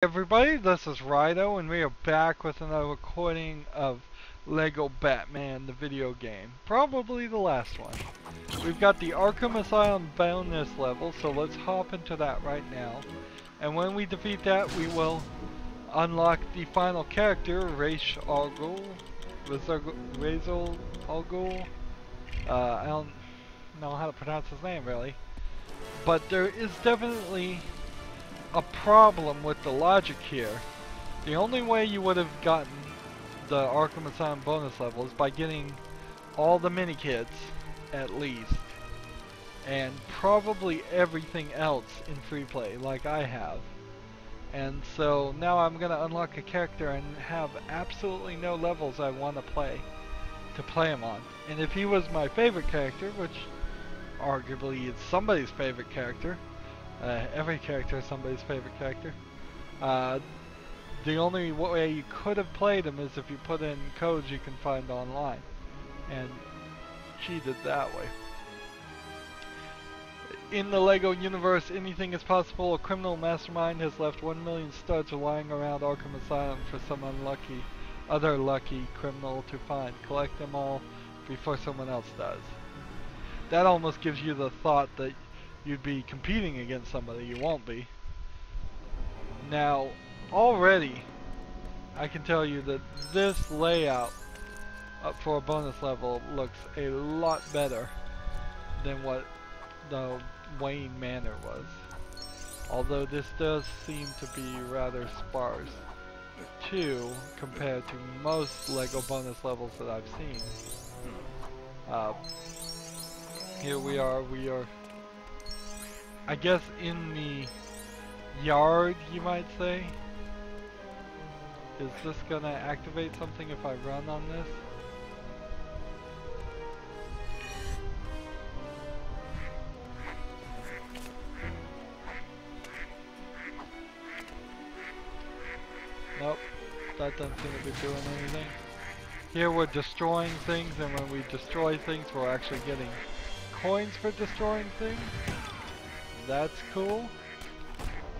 Everybody, this is Rydo, and we are back with another recording of Lego Batman, the video game. Probably the last one. We've got the Arkham Asylum bonus level, so let's hop into that right now. And when we defeat that, we will unlock the final character, Ra's al Ghul. Ra's al Ghul. I don't know how to pronounce his name, really. But there is definitely a problem with the logic here. The only way you would have gotten the Arkham Asylum bonus level is by getting all the mini-kits, at least. And probably everything else in free play, like I have. And so now I'm gonna unlock a character and have absolutely no levels I want to play him on. And if he was my favorite character, which arguably is somebody's favorite character, every character is somebody's favorite character. The only way you could have played him is if you put in codes you can find online, and cheated that way. In the Lego universe, anything is possible. A criminal mastermind has left 1 million studs lying around Arkham Asylum for some other lucky criminal to find. Collect them all before someone else does. That almost gives you the thought that you'd be competing against somebody. You won't be. Now, already, I can tell you that this layout up for a bonus level looks a lot better than what the Wayne Manor was. Although this does seem to be rather sparse too, compared to most Lego bonus levels that I've seen. Here we are, I guess in the yard, you might say. Is this gonna activate something if I run on this? Nope, that doesn't seem to be doing anything. Here we're destroying things, and when we destroy things, we're actually getting coins for destroying things. That's cool.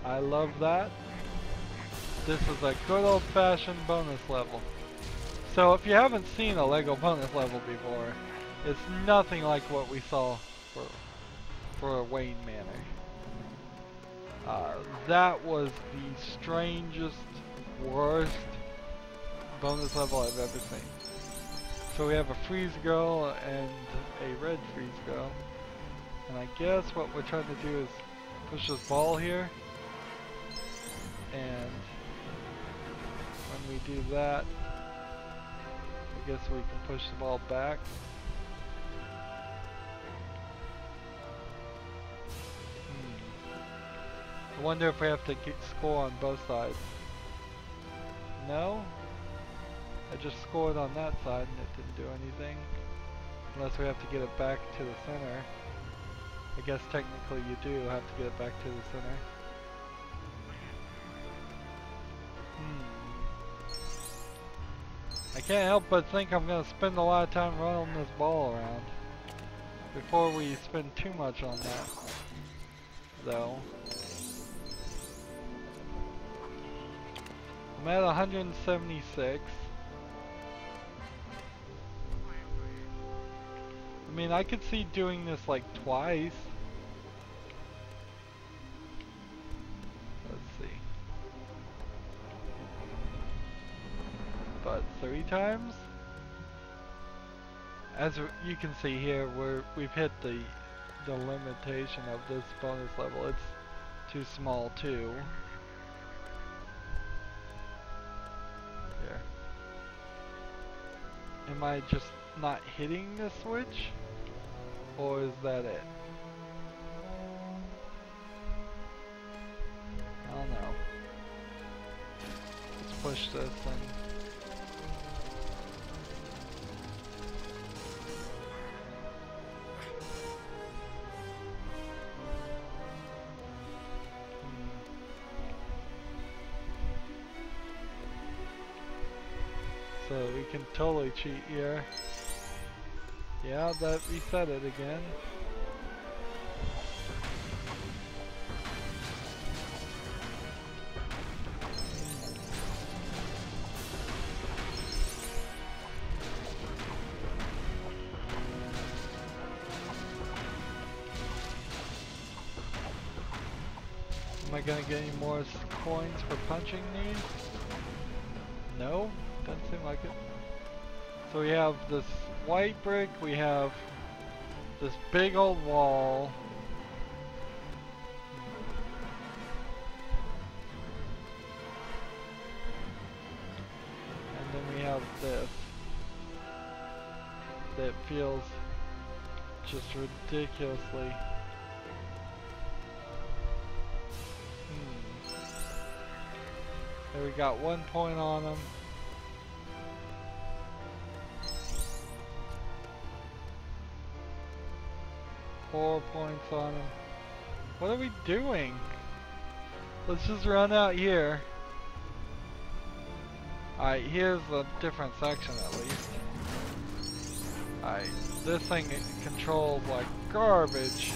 I love that. This is a good old-fashioned bonus level. So if you haven't seen a Lego bonus level before, it's nothing like what we saw for Wayne Manor. That was the strangest, worst bonus level I've ever seen. So we have a freeze girl and a red freeze girl. And I guess what we're trying to do is push this ball here. And when we do that, I guess we can push the ball back. I wonder if we have to score on both sides. No? I just scored on that side and it didn't do anything. Unless we have to get it back to the center. I guess technically you do have to get it back to the center. I can't help but think I'm going to spend a lot of time running this ball around. Before we spend too much on that, though. I'm at 176. I mean, I could see doing this like twice. Let's see. But 3 times? As you can see here, we've hit the limitation of this bonus level. It's too small too. Here. Am I just not hitting the switch? Or is that it? I don't know. Let's push this and... So we can totally cheat here. Yeah, that reset it again. Am I gonna get any more coins for punching these? No, doesn't seem like it. So we have this white brick, we have this big old wall. And then we have this. That feels just ridiculously. There we got 1 point on them. Four points on them. What are we doing? Let's just run out here. Alright, here's a different section at least. Alright, this thing controls like garbage.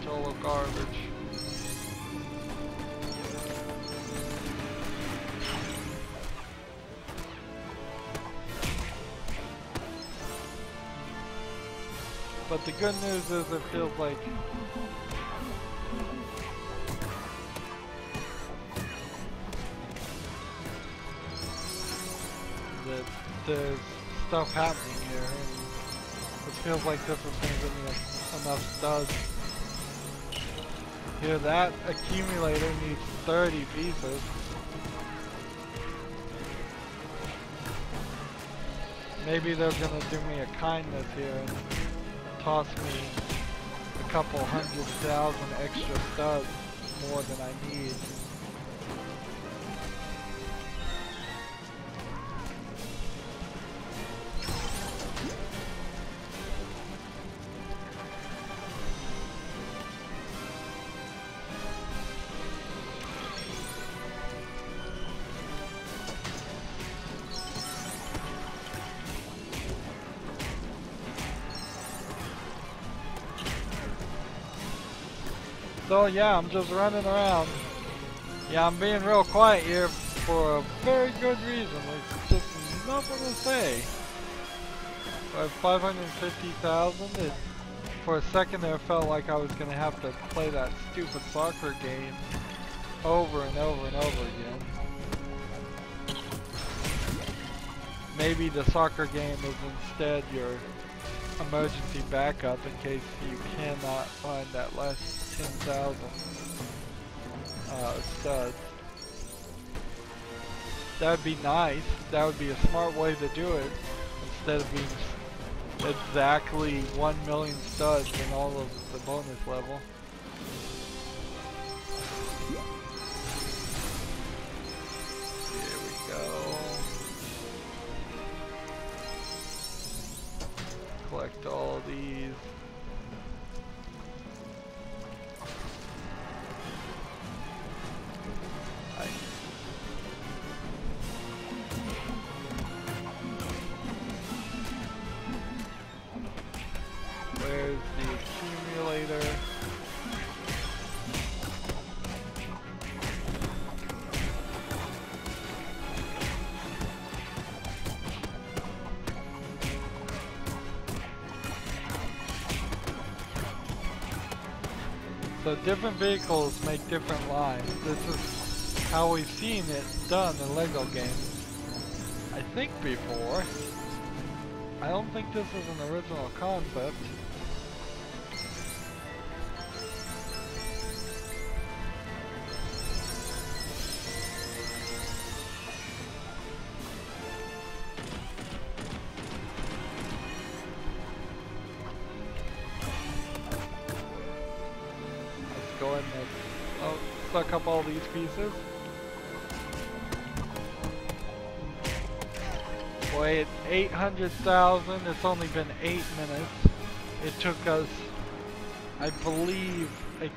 Total garbage. But the good news is it feels like that there's stuff happening here, and it feels like this is going to give me enough studs. Here, that accumulator needs 30 pieces. Maybe they're going to do me a kindness here and toss me a couple 100,000 extra studs more than I need. So yeah, I'm just running around. Yeah, I'm being real quiet here for a very good reason. There's just nothing to say. I have 550,000. For a second there, it felt like I was gonna have to play that stupid soccer game over and over and over again. Maybe the soccer game is instead your emergency backup in case you cannot find that last 10,000 studs. That would be nice. That would be a smart way to do it instead of being exactly 1 million studs in all of the bonus level. Here we go. Collect all these. Where's the accumulator? So different vehicles make different lines. This is how we've seen it done in LEGO games, I think, before. I don't think this is an original concept. Go ahead and suck up all these pieces. Boy, at 800,000, it's only been 8 minutes. It took us, I believe, like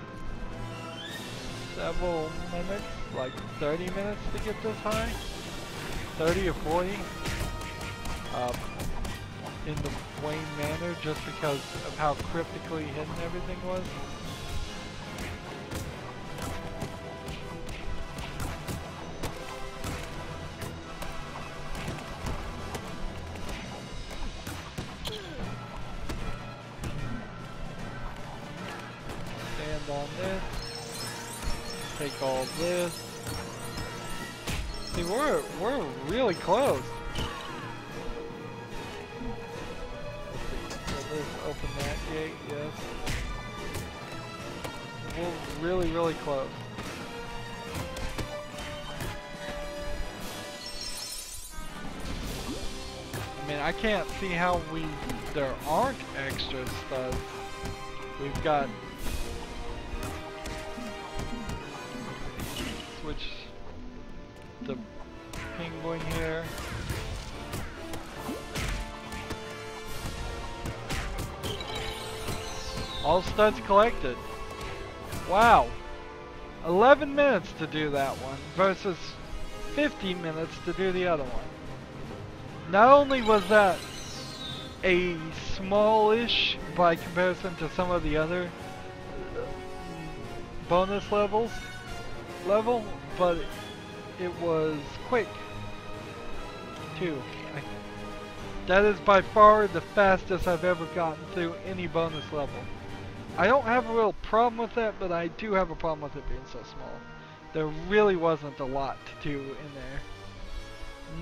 several minutes, like 30 minutes to get this high. 30 or 40. In the Wayne Manor, just because of how cryptically hidden everything was. spend on this. Take all this. See, we're really close. Let's see. Will this open that gate? Yes. We're really close. I mean, I can't see how there aren't extra studs. We've got switch the penguin here. All studs collected. Wow. 11 minutes to do that one versus 50 minutes to do the other one. Not only was that a smallish by comparison to some of the other bonus level, but it was quick too. That is by far the fastest I've ever gotten through any bonus level. I don't have a real problem with that, but I do have a problem with it being so small. There really wasn't a lot to do in there.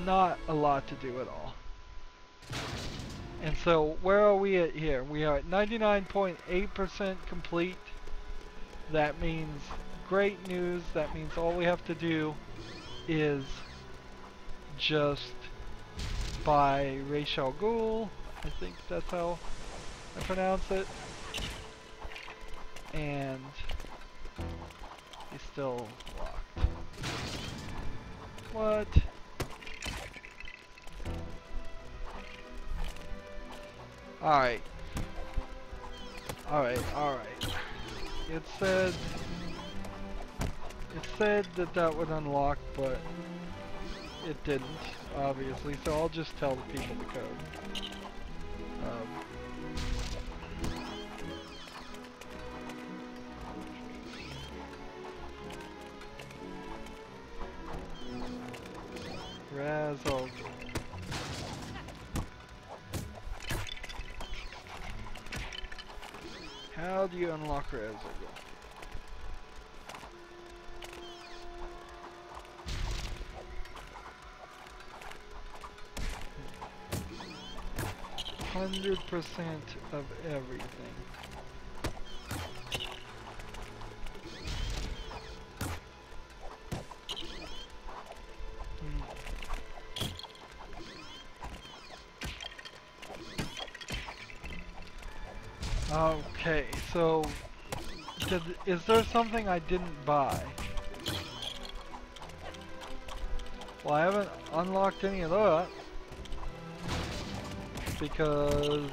Not a lot to do at all. And so, where are we at here? We are at 99.8% complete. That means great news. That means all we have to do is just buy Ra's al Ghul. I think that's how I pronounce it. And he's still locked. What? Alright. It said that would unlock, but it didn't, obviously, so I'll just tell the people the code. Ra's al Ghul. How do you unlock Ra's al Ghul? 100% of everything. Okay, so is there something I didn't buy? Well, I haven't unlocked any of that because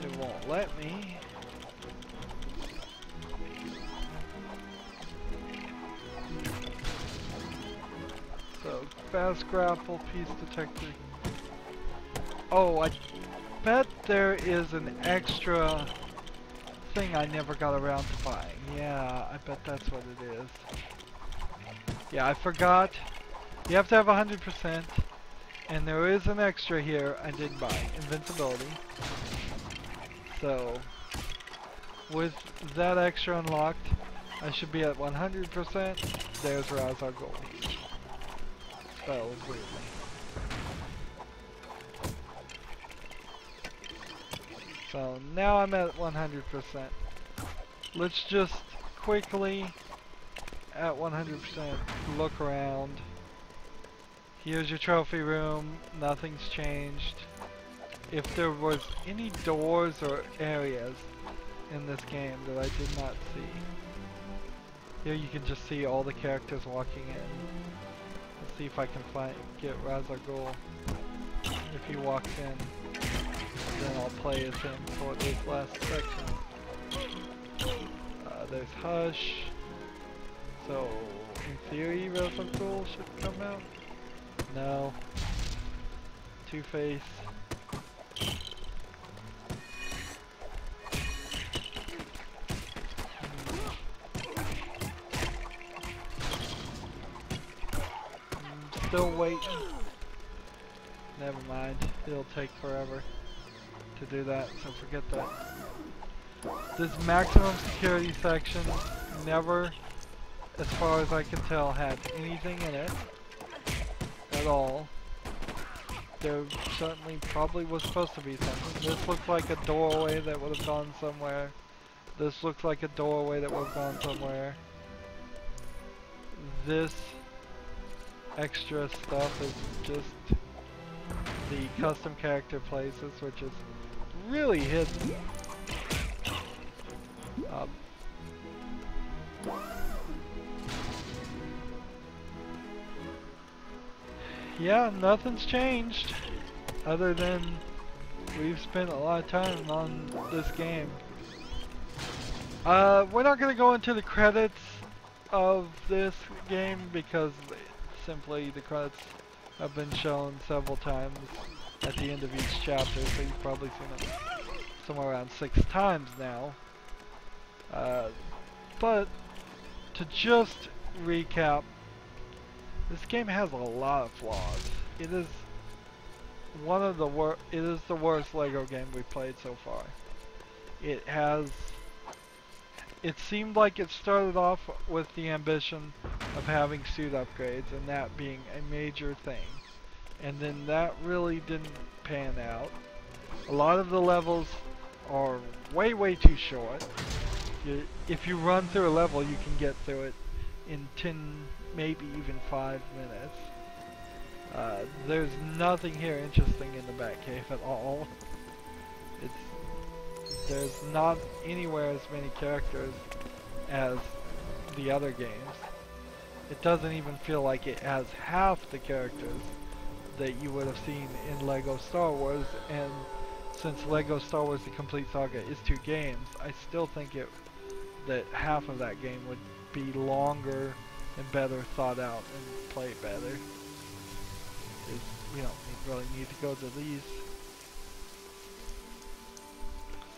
it won't let me. So, fast grapple, piece detector. Oh, I bet there is an extra thing I never got around to buying. Yeah, I bet that's what it is. Yeah, I forgot. You have to have 100%. And there is an extra here I didn't buy. Invincibility. So, with that extra unlocked, I should be at 100%. There's Ra's al Ghul. Spells weirdly. So now I'm at 100%. Let's just quickly, at 100%, look around. Here's your trophy room. Nothing's changed. If there was any doors or areas in this game that I did not see, here you can just see all the characters walking in. Let's see if I can get Ra's al Ghul. If he walks in, then I'll play as him for this last section. There's Hush. So, in theory, Ra's al Ghul should come out. No. Two-Face. Still waiting. Never mind. It'll take forever to do that, so forget that. This maximum security section never, as far as I can tell, had anything in it at all. There certainly probably was supposed to be something. This looks like a doorway that would have gone somewhere. This looks like a doorway that would have gone somewhere. This extra stuff is just the custom character places, which is really hidden. Yeah, nothing's changed other than we've spent a lot of time on this game. We're not going to go into the credits of this game because simply the credits have been shown several times at the end of each chapter, so you've probably seen them somewhere around 6 times now. But to just recap, this game has a lot of flaws. It is one of the it is the worst Lego game we've played so far. It seemed like it started off with the ambition of having suit upgrades and that being a major thing. And then that really didn't pan out. A lot of the levels are way too short. If you run through a level, you can get through it in 10, maybe even 5 minutes. There's nothing here interesting in the Batcave at all. There's not anywhere as many characters as the other games. It doesn't even feel like it has half the characters that you would have seen in Lego Star Wars, and since Lego Star Wars The Complete Saga is 2 games, I still think that half of that game would be longer and better thought out and play better. We don't really need to go to these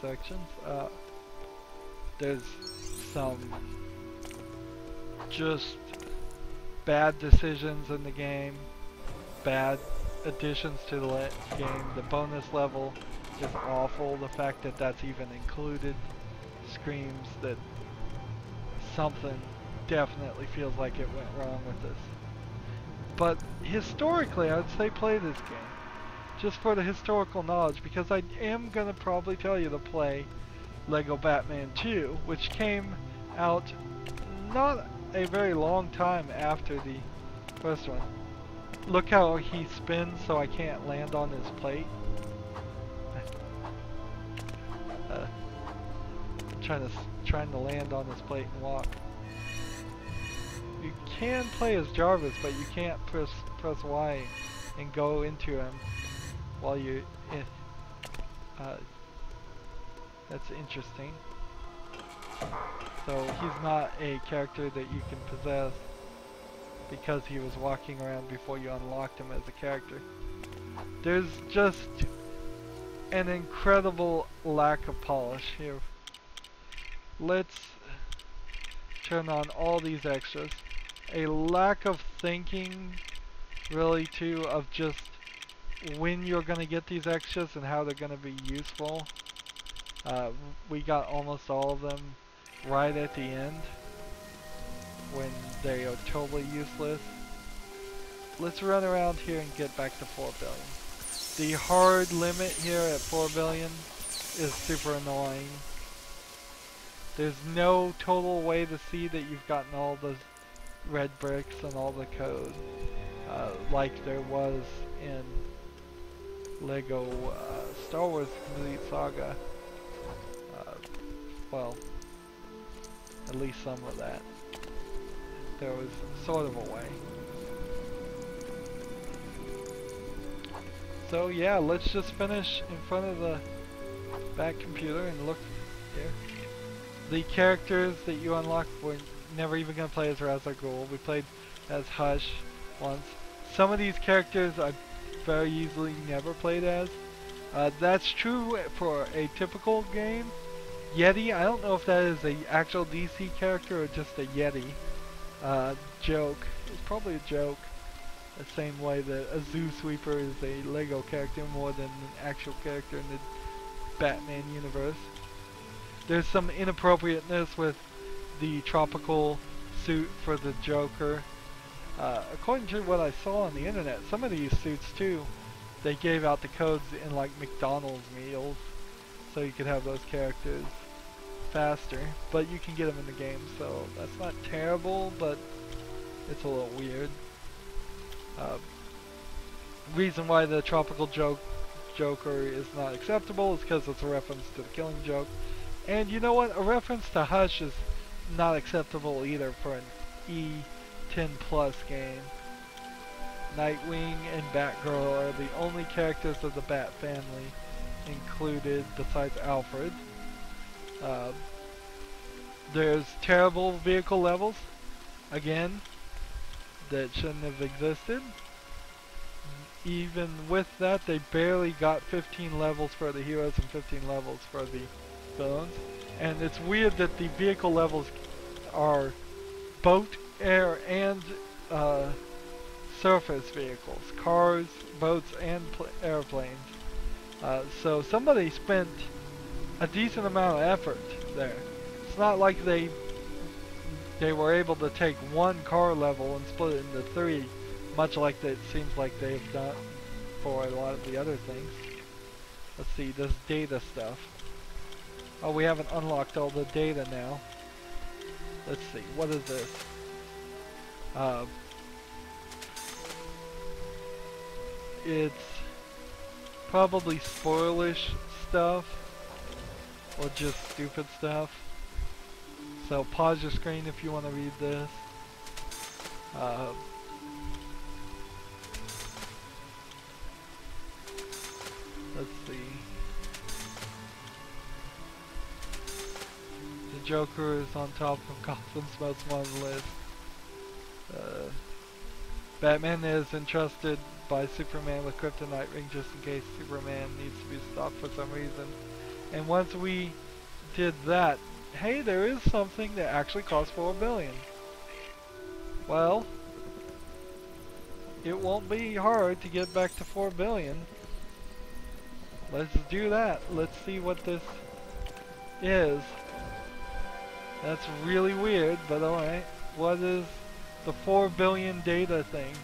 sections. There's some just bad decisions in the game, bad additions to the game. The bonus level is awful. The fact that that's even included screams that something definitely feels like it went wrong with this. But historically, I would say play this game. Just for the historical knowledge, because I am going to probably tell you to play Lego Batman 2, which came out not a very long time after the first one. Look how he spins so I can't land on his plate. Trying to land on his plate and walk. You can play as Jarvis, but you can't press Y and go into him while you're in. That's interesting. So he's not a character that you can possess because he was walking around before you unlocked him as a character. There's just an incredible lack of polish here. Let's turn on all these extras. A lack of thinking, really, too, of just when you're going to get these extras and how they're going to be useful. We got almost all of them right at the end when they are totally useless. Let's run around here and get back to 4 billion. The hard limit here at 4 billion is super annoying. There's no total way to see that you've gotten all the red bricks and all the code like there was in Lego Star Wars Complete Saga. Well, at least some of that. There was sort of a way. So yeah, let's just finish in front of the back computer and look here. The characters that you unlock, we're never even going to play as Ra's al Ghul. We played as Hush once. Some of these characters I very easily never played as. That's true for a typical game. Yeti, I don't know if that is an actual DC character or just a Yeti joke. It's probably a joke. The same way that a Zoo Sweeper is a Lego character more than an actual character in the Batman universe. There's some inappropriateness with the tropical suit for the Joker. According to what I saw on the internet, some of these suits too, they gave out the codes in like McDonald's meals, so you could have those characters faster. But you can get them in the game, so that's not terrible, but it's a little weird. Reason why the tropical Joker is not acceptable is because it's a reference to the Killing Joke. And you know what? A reference to Hush is not acceptable either for an E10 Plus game. Nightwing and Batgirl are the only characters of the Bat family included besides Alfred. There's terrible vehicle levels, again, that shouldn't have existed. Even with that, they barely got 15 levels for the heroes and 15 levels for the villains. And it's weird that the vehicle levels are boat, air, and surface vehicles. Cars, boats, and airplanes. So somebody spent a decent amount of effort there. It's not like they were able to take one car level and split it into 3, much like it seems like they've done for a lot of the other things. Let's see, this data stuff. Oh, we haven't unlocked all the data now. Let's see, what is this? It's probably spoilish stuff, or just stupid stuff. So pause your screen if you want to read this. Let's see. The Joker is on top of Gotham's most wanted list. Batman is entrusted by Superman with kryptonite ring just in case Superman needs to be stopped for some reason. And once we did that, hey, there is something that actually costs $4 billion. Well, it won't be hard to get back to $4 billion. Let's do that. Let's see what this is. That's really weird, but alright. What is the 4 billion data thing?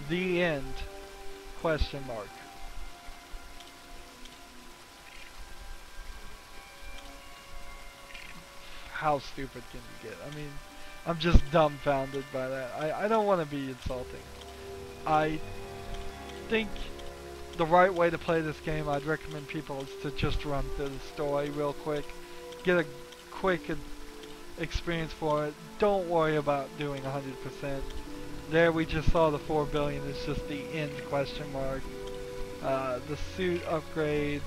The end? Question mark. How stupid can you get? I mean, I'm just dumbfounded by that. I don't want to be insulting. I think the right way to play this game, I'd recommend people, is to just run through the story real quick. Get a quick experience for it. Don't worry about doing 100%. There we just saw the 4 billion is just the end question mark. The suit upgrades,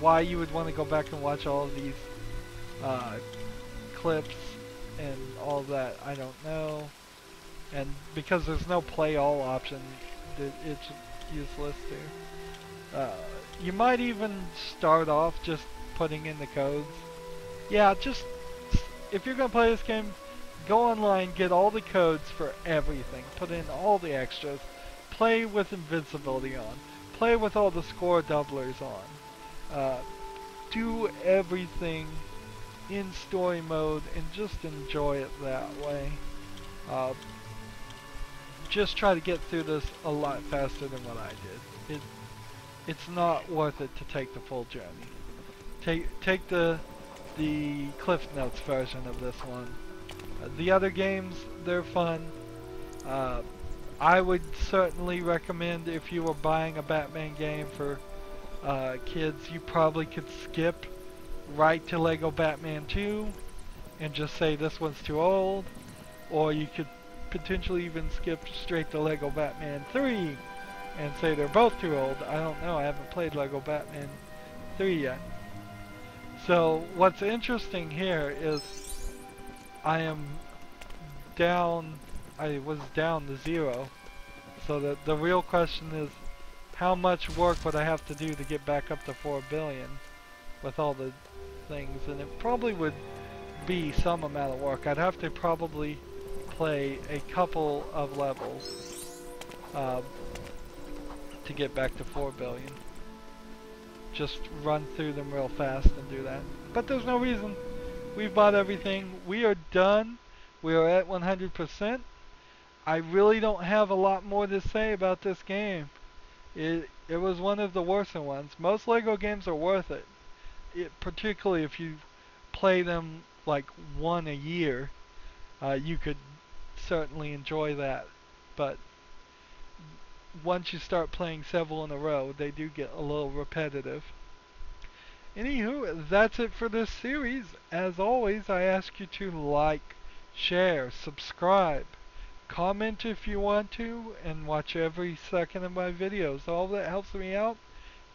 why you would want to go back and watch all of these clips and all that, I don't know. And because there's no play all option, it's useless to. You might even start off just putting in the codes. Yeah, just if you're gonna play this game, go online, get all the codes for everything, put in all the extras, play with invincibility on, play with all the score doublers on, do everything in story mode and just enjoy it that way. Just try to get through this a lot faster than what I did. It's not worth it to take the full journey. Take the Cliff Notes version of this one. The other games, they're fun. I would certainly recommend, if you were buying a Batman game for kids, you probably could skip right to Lego Batman 2 and just say this one's too old, or you could potentially even skip straight to Lego Batman 3 and say they're both too old. I don't know, I haven't played Lego Batman 3 yet. So what's interesting here is I was down to 0. So the real question is, how much work would I have to do to get back up to 4 billion with all the things? And it probably would be some amount of work. I'd have to probably play a couple of levels to get back to 4 billion. just run through them real fast and do that. But there's no reason. We've bought everything. We are done. We are at 100%. I really don't have a lot more to say about this game. It was one of the worse ones. Most Lego games are worth it. Particularly if you play them like one a year, you could certainly enjoy that. But once you start playing several in a row, they do get a little repetitive. Anywho, that's it for this series. As always, I ask you to like, share, subscribe, comment if you want to, and watch every second of my videos. All that helps me out.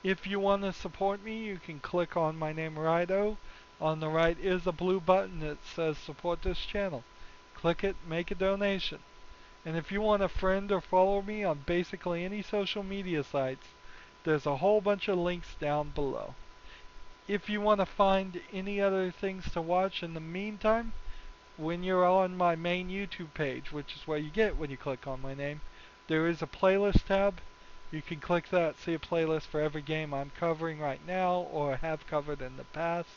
If you want to support me, you can click on my name, Rydo. On the right is a blue button that says support this channel. Click it, make a donation. And if you want to friend or follow me on basically any social media sites, there's a whole bunch of links down below. If you want to find any other things to watch in the meantime, when you're on my main YouTube page, which is where you get when you click on my name, there is a playlist tab. You can click that, see a playlist for every game I'm covering right now or have covered in the past.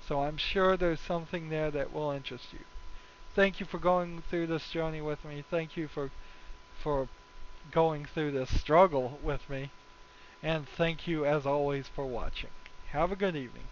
So I'm sure there's something there that will interest you. Thank you for going through this journey with me. Thank you for going through this struggle with me. And thank you as always for watching. Have a good evening.